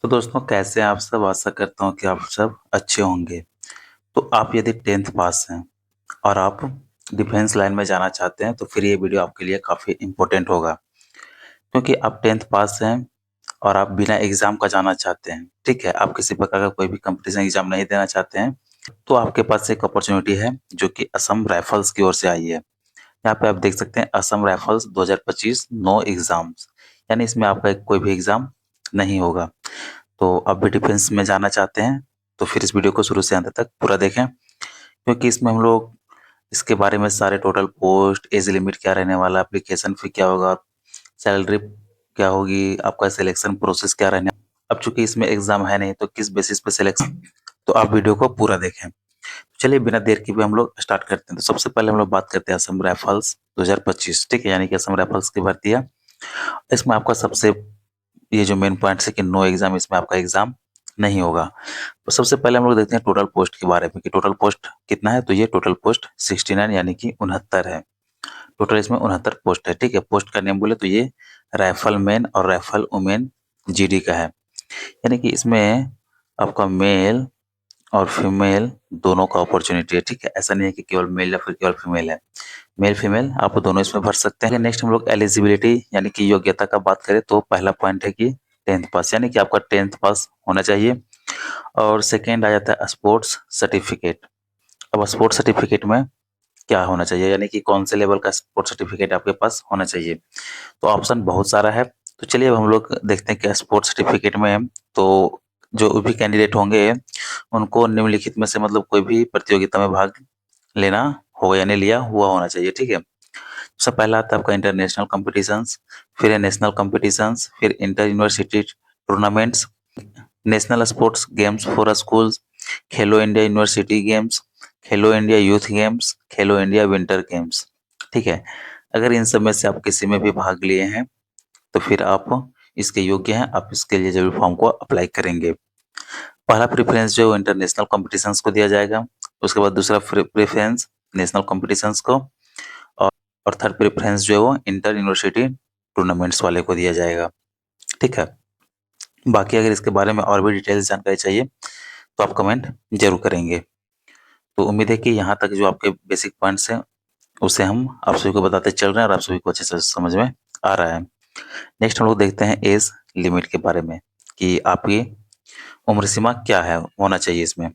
तो दोस्तों कैसे हैं आप सब? आशा करता हूँ कि आप सब अच्छे होंगे। तो आप यदि 10th पास हैं और आप डिफेंस लाइन में जाना चाहते हैं तो फिर ये वीडियो आपके लिए काफ़ी इम्पोर्टेंट होगा। क्योंकि आप 10th पास हैं और आप बिना एग्ज़ाम का जाना चाहते हैं, ठीक है? आप किसी प्रकार का कोई भी कॉम्पिटिशन एग्ज़ाम नहीं देना चाहते हैं, तो आपके पास एक अपॉर्च्युनिटी है जो कि असम राइफ़ल्स की ओर से आई है। यहाँ पे आप देख सकते हैं असम राइफ़ल्स 2025 नो एग्ज़ाम्स, यानी इसमें आपका कोई भी एग्ज़ाम नहीं होगा। तो आप भी डिफेंस में जाना चाहते हैं, तो फिर इस वीडियो को शुरू से अंत तक पूरा देखें, क्योंकि इसमें हम लोग इसके बारे में सारे टोटल पोस्ट, एज लिमिट क्या रहने वाला है, एप्लीकेशन फ़ी क्या होगा, सैलरी क्या होगी, आपका सिलेक्शन प्रोसेस क्या रहने। अब चूंकि इसमें एग्ज़ाम है नहीं, तो किस बेसिस पे सिलेक्शन, तो आप वीडियो को पूरा देखें। चलिए बिना देर किए हम लोग स्टार्ट करते हैं। तो सबसे पहले हम लोग बात करते हैं असम राइफल्स 2025, ठीक है? यानी कि असम राइफल्स की भर्ती है। इसमें आपका सबसे ये जो मेन पॉइंट है कि नो एग्ज़ाम, इसमें आपका एग्ज़ाम नहीं होगा। तो सबसे पहले हम लोग देखते हैं टोटल पोस्ट के बारे में कि टोटल पोस्ट कितना है। तो ये टोटल पोस्ट 69 यानी कि 69 है। टोटल इसमें 69 पोस्ट है, ठीक है? पोस्ट का नेम बोले तो ये राइफल मैन और राइफल वुमेन जीडी का है। यानी कि इसमें आपका मेल और फीमेल दोनों का अपॉर्चुनिटी है, ठीक है? ऐसा नहीं है कि केवल मेल या फिर केवल फीमेल है। मेल फीमेल आप दोनों इसमें भर सकते हैं। नेक्स्ट हम लोग एलिजिबिलिटी यानी कि योग्यता का बात करें तो पहला पॉइंट है कि 10th पास, यानी कि आपका 10th पास होना चाहिए। और सेकेंड आ जाता है स्पोर्ट्स सर्टिफिकेट। अब स्पोर्ट्स सर्टिफिकेट में क्या होना चाहिए, यानी कि कौन से लेवल का स्पोर्ट्स सर्टिफिकेट आपके पास होना चाहिए। तो ऑप्शन बहुत सारा है। तो चलिए अब हम लोग देखते हैं कि स्पोर्ट्स सर्टिफिकेट में तो जो भी कैंडिडेट होंगे उनको निम्नलिखित में से मतलब कोई भी प्रतियोगिता में भाग लेना हो यानी लिया हुआ होना चाहिए, ठीक है? सबसे पहला आता है आपका इंटरनेशनल कॉम्पिटिशन्स, फिर है नेशनल कॉम्पिटिशन्स, फिर inter university tournaments, national sports games for schools, Khelo India university games, Khelo India youth games, Khelo India winter games, ठीक है? अगर इन सब में से आप किसी में भी भाग लिए हैं तो फिर आप इसके योग्य हैं, आप इसके लिए जरूर फॉर्म को अप्लाई करेंगे। पहला प्रेफरेंस जो है इंटरनेशनल कॉम्पिटिशन्स को दिया जाएगा, उसके बाद दूसरा प्रेफरेंस नेशनल कॉम्पिटिशन्स को, और थर्ड प्रेफरेंस जो है वो इंटर यूनिवर्सिटी टूर्नामेंट्स वाले को दिया जाएगा, ठीक है? बाकी अगर इसके बारे में और भी डिटेल्स जानकारी चाहिए तो आप कमेंट जरूर करेंगे। तो उम्मीद है कि यहाँ तक जो आपके बेसिक पॉइंट्स हैं उसे हम आप सभी को बताते चल रहे हैं और आप सभी को अच्छे से समझ में आ रहा है। नेक्स्ट हम लोग देखते हैं एज लिमिट के बारे में कि आपकी उम्र सीमा क्या है, होना चाहिए इसमें।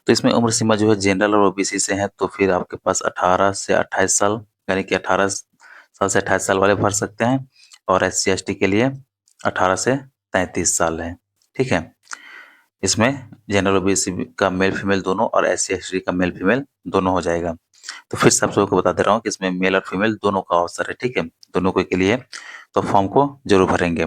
तो इसमें उम्र सीमा जो है जनरल और ओबीसी से है, तो फिर आपके पास 18 से 28 साल, यानी कि 18 साल से 28 साल वाले भर सकते हैं। और एस सी एस टी के लिए 18 से 33 साल है, ठीक है? इसमें जनरल ओबीसी का मेल फीमेल दोनों और एस सी एस टी का मेल फीमेल दोनों हो जाएगा। तो फिर से आप सबको बता दे रहा हूँ कि इसमें मेल और फीमेल दोनों का अवसर है, ठीक है? दोनों के लिए तो फॉर्म को जरूर भरेंगे।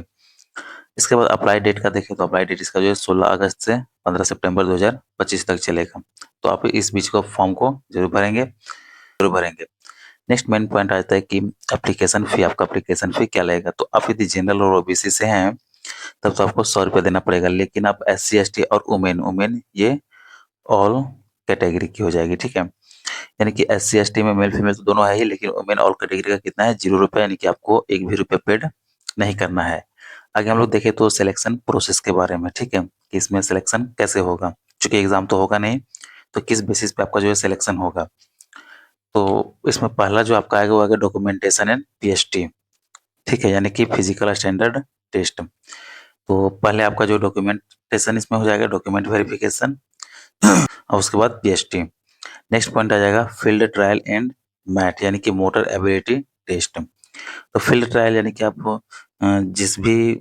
इसके बाद अप्लाई डेट का देखें तो अप्लाई डेट इसका जो है 16 अगस्त से 15 सितंबर 2025 तक चलेगा। तो आप इस बीच को फॉर्म को जरूर भरेंगे, जरूर भरेंगे। नेक्स्ट मेन पॉइंट आ जाता है कि एप्लीकेशन फ़ी, आपका एप्लीकेशन फ़ी क्या लगेगा। तो आप यदि जनरल और ओबीसी से हैं तब तो आपको 100 रुपये देना पड़ेगा, लेकिन आप एससी एसटी और वुमेन वुमेन ये ऑल कैटेगरी की हो जाएगी, ठीक है? यानी कि एससी एसटी में मेल फीमेल तो दोनों है ही, लेकिन वुमेन ऑल कैटेगरी का कितना है, 0 रुपये, यानी कि आपको एक भी रुपये पेड नहीं करना है। आगे हम लोग देखें तो सिलेक्शन प्रोसेस के बारे में, ठीक है? कि इसमें सिलेक्शन कैसे होगा, चूंकि एग्जाम तो होगा नहीं, तो किस बेसिस पे आपका जो है सिलेक्शन होगा। तो इसमें पहला जो आपका आएगा वो आएगा डॉक्यूमेंटेशन एंड पीएसटी, ठीक है? यानी कि फिजिकल स्टैंडर्ड टेस्ट। तो पहले आपका जो डॉक्यूमेंटेशन इसमें हो जाएगा, डॉक्यूमेंट वेरिफिकेशन, और उसके बाद पीएसटी। नेक्स्ट पॉइंट आ जाएगा फील्ड ट्रायल एंड मैट, यानी कि मोटर एबिलिटी टेस्ट। तो फील्ड ट्रायल यानी कि आप जिस भी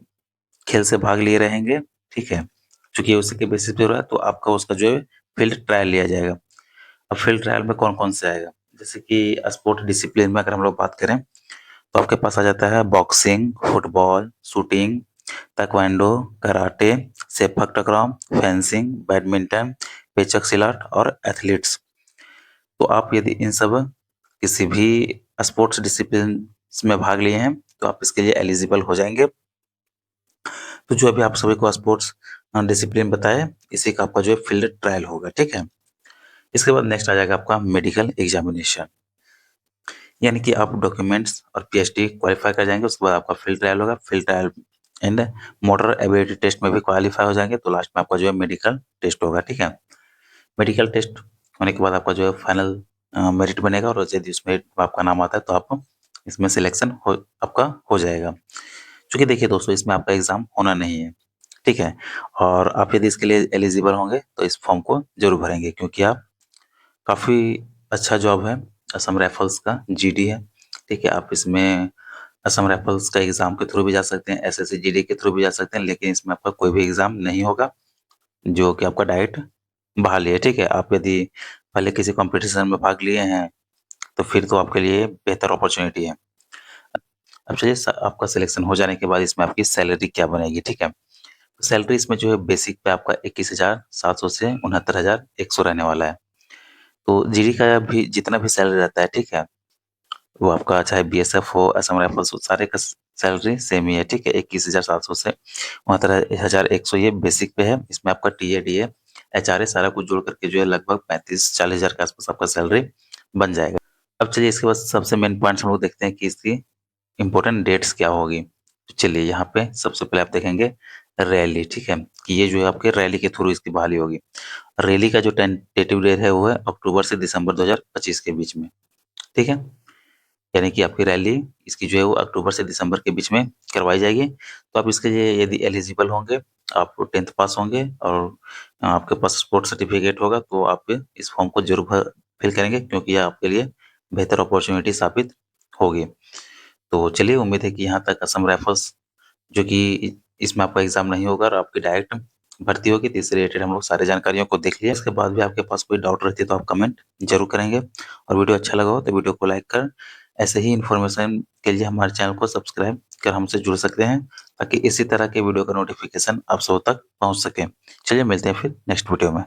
खेल से भाग लिए रहेंगे, ठीक है? चूंकि उसी के बेसिस पे हो रहा है तो आपका उसका जो है फील्ड ट्रायल लिया जाएगा। अब फील्ड ट्रायल में कौन कौन से आएगा, जैसे कि स्पोर्ट डिसिप्लिन में अगर हम लोग बात करें तो आपके पास आ जाता है boxing, football, shooting, taekwondo, karate, sepak टकराव, फेंसिंग, बैडमिंटन, पेचक सिलाट और एथलीट्स। तो आप यदि इन सब किसी भी स्पोर्ट्स डिसिप्लिन में भाग लिए हैं तो आप इसके लिए एलिजिबल हो जाएंगे। तो जो अभी आप सभी को स्पोर्ट्स डिसिप्लिन बताए, इसी का आपका जो है फील्ड ट्रायल होगा, ठीक है? इसके बाद नेक्स्ट आ जाएगा आपका मेडिकल एग्जामिनेशन, यानी कि आप डॉक्यूमेंट्स और पीएचडी क्वालिफाई कर जाएंगे, उसके बाद आपका फील्ड ट्रायल होगा। Field trial and motor ability test में भी क्वालिफाई हो जाएंगे तो लास्ट में आपका जो है मेडिकल टेस्ट होगा, ठीक है। मेडिकल टेस्ट होने के बाद आपका जो है फाइनल मेरिट बनेगा और यदि उसमें आपका नाम आता है तो आप इसमें सिलेक्शन हो आपका हो जाएगा। चूँकि देखिए दोस्तों, इसमें आपका एग्ज़ाम होना नहीं है, ठीक है? और आप यदि इसके लिए एलिजिबल होंगे तो इस फॉर्म को ज़रूर भरेंगे, क्योंकि आप काफ़ी अच्छा जॉब है, असम राइफ़ल्स का जीडी है, ठीक है? आप इसमें असम राइफ़ल्स का एग्ज़ाम के थ्रू भी जा सकते हैं, एसएससी जीडी के थ्रू भी जा सकते हैं, लेकिन इसमें आपका कोई भी एग्ज़ाम नहीं होगा, जो कि आपका डायरेक्ट बहाली है, ठीक है? आप यदि पहले किसी कॉम्पिटिशन में भाग लिए हैं, तो फिर तो आपके लिए बेहतर अपॉर्च्युनिटी है। अब चलिए आपका सिलेक्शन हो जाने के बाद इसमें आपकी सैलरी क्या बनेगी, ठीक है? सैलरी इसमें जो है बेसिक पे आपका 21,700 से 69,100 रहने वाला है। तो जीडी का भी जितना भी सैलरी रहता है, ठीक है? वो आपका चाहे बीएसएफ हो, असम राइफल्स हो, सारे का सैलरी सेम ही है, ठीक है? 21,700 से 69,100 ये बेसिक पे है। इसमें आपका टीए, डीए, एचआरए सारा कुछ जोड़ करके जो है लगभग 35-40 हज़ार के आस-पास आपका सैलरी बन जाएगा। अब चलिए इसके बाद सबसे मेन पॉइंट्स हम लोग देखते हैं कि इसकी इम्पोर्टेंट डेट्स क्या होगी। तो चलिए यहाँ पे सबसे पहले आप देखेंगे रैली, ठीक है? कि ये जो है आपके रैली के थ्रू इसकी बहाली होगी। रैली का जो टेंटेटिव डेट है वो है अक्टूबर से दिसंबर 2025 के बीच में, ठीक है? यानी कि आपकी रैली इसकी जो है वो अक्टूबर से दिसंबर के बीच में करवाई जाएगी। तो आप इसके लिए यदि एलिजिबल होंगे, आप 10th पास होंगे और आपके पास स्पोर्ट्स सर्टिफिकेट होगा तो आप इस फॉर्म को ज़रूर फिल करेंगे, क्योंकि ये आपके लिए बेहतर अपॉर्च्युनिटी साबित होगी। तो चलिए, उम्मीद है कि यहाँ तक असम राइफल्स जो कि इसमें आपका एग्ज़ाम नहीं होगा और आपकी डायरेक्ट भर्ती होगी, तो इससे रिलेटेड हम लोग सारी जानकारियों को देख लिया। इसके बाद भी आपके पास कोई डाउट रहती है तो आप कमेंट ज़रूर करेंगे, और वीडियो अच्छा लगा हो तो वीडियो को लाइक कर ऐसे ही इन्फॉर्मेशन के लिए हमारे चैनल को सब्सक्राइब कर हमसे जुड़ सकते हैं, ताकि इसी तरह के वीडियो का नोटिफिकेशन आप सब तक पहुँच सके। चलिए मिलते हैं फिर नेक्स्ट वीडियो में।